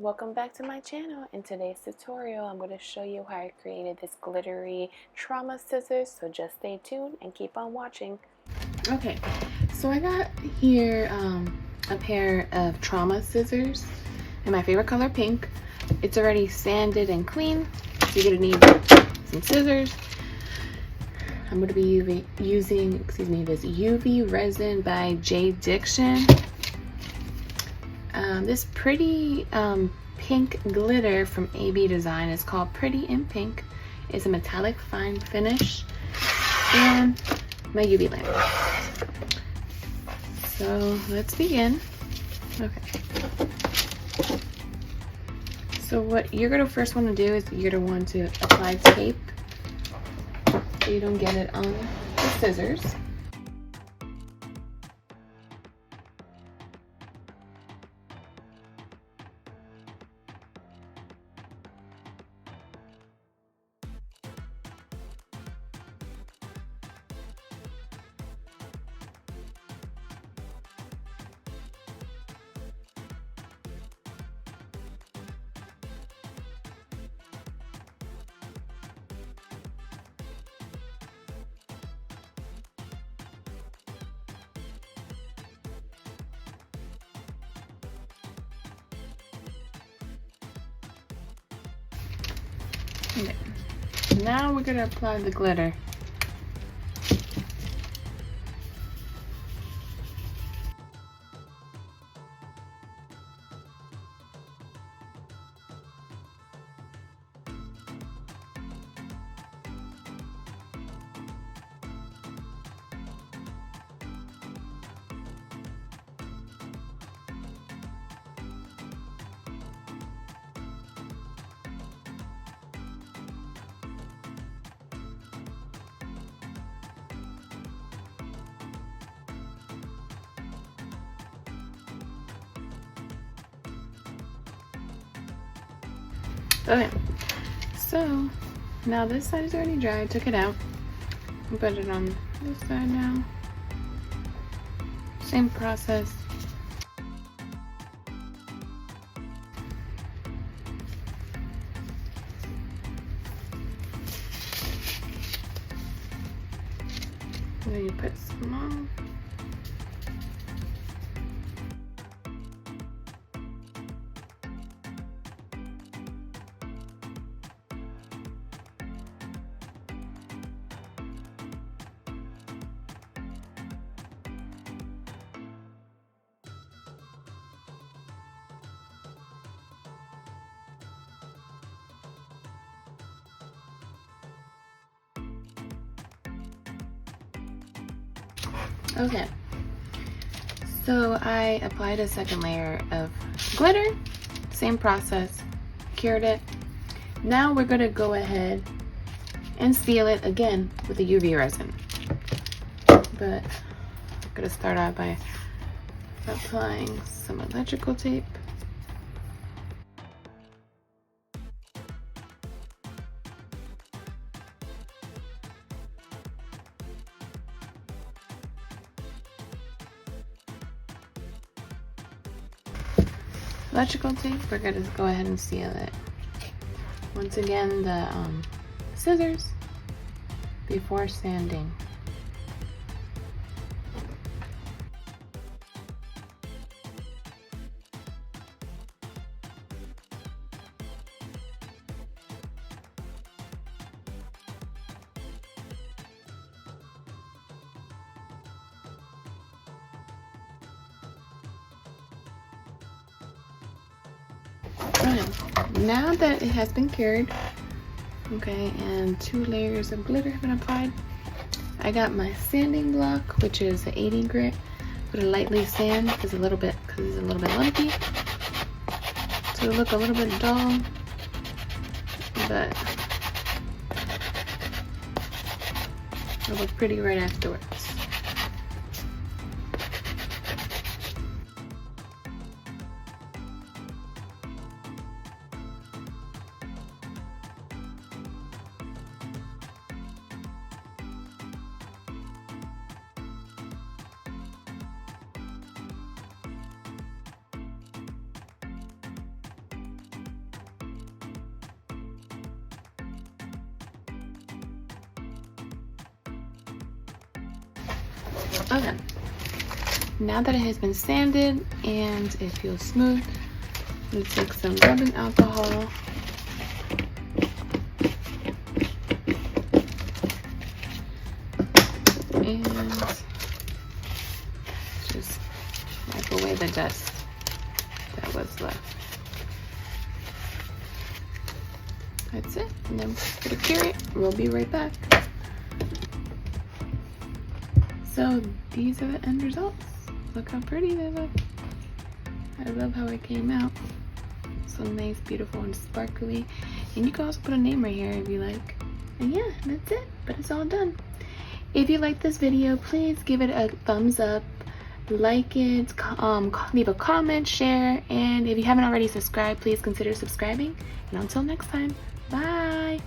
Welcome back to my channel. In today's tutorial, I'm going to show you how I created this glittery trauma scissors, so just stay tuned and keep on watching. Okay, so I got here a pair of trauma scissors in my favorite color, pink. It's already sanded and clean, so you're going to need some scissors. I'm going to be using this UV resin by J Diction. This pretty pink glitter from AB Design is called Pretty in Pink. It's a metallic fine finish, and my UV lamp. So let's begin. Okay. So what you're gonna first want to do is you're gonna want to apply tape so you don't get it on the scissors. Okay. Now we're gonna apply the glitter. Okay, so now this side is already dry. I took it out and put it on this side now. Same process. And then you put some on. Okay, so I applied a second layer of glitter, same process, cured it. Now we're gonna go ahead and seal it again with the UV resin. But I'm gonna start out by applying some electrical tape. Electrical tape, we're gonna go ahead and seal it. Once again, the scissors before sanding. Now that it has been cured, okay, and 2 layers of glitter have been applied, I got my sanding block, which is an 80 grit. Gonna lightly sand because it's a little bit lumpy. So it'll look a little bit dull, but it'll look pretty right afterwards. Okay. Now that it has been sanded and it feels smooth, let's take some rubbing alcohol. And just wipe away the dust that was left. That's it. And then for the period, we'll be right back. So these are the end results. Look how pretty they look. I love how it came out. So nice, beautiful, and sparkly. And you can also put a name right here if you like. And yeah, that's it. But it's all done. If you like this video, please give it a thumbs up, like it, leave a comment, share, and if you haven't already subscribed, please consider subscribing. And until next time, bye.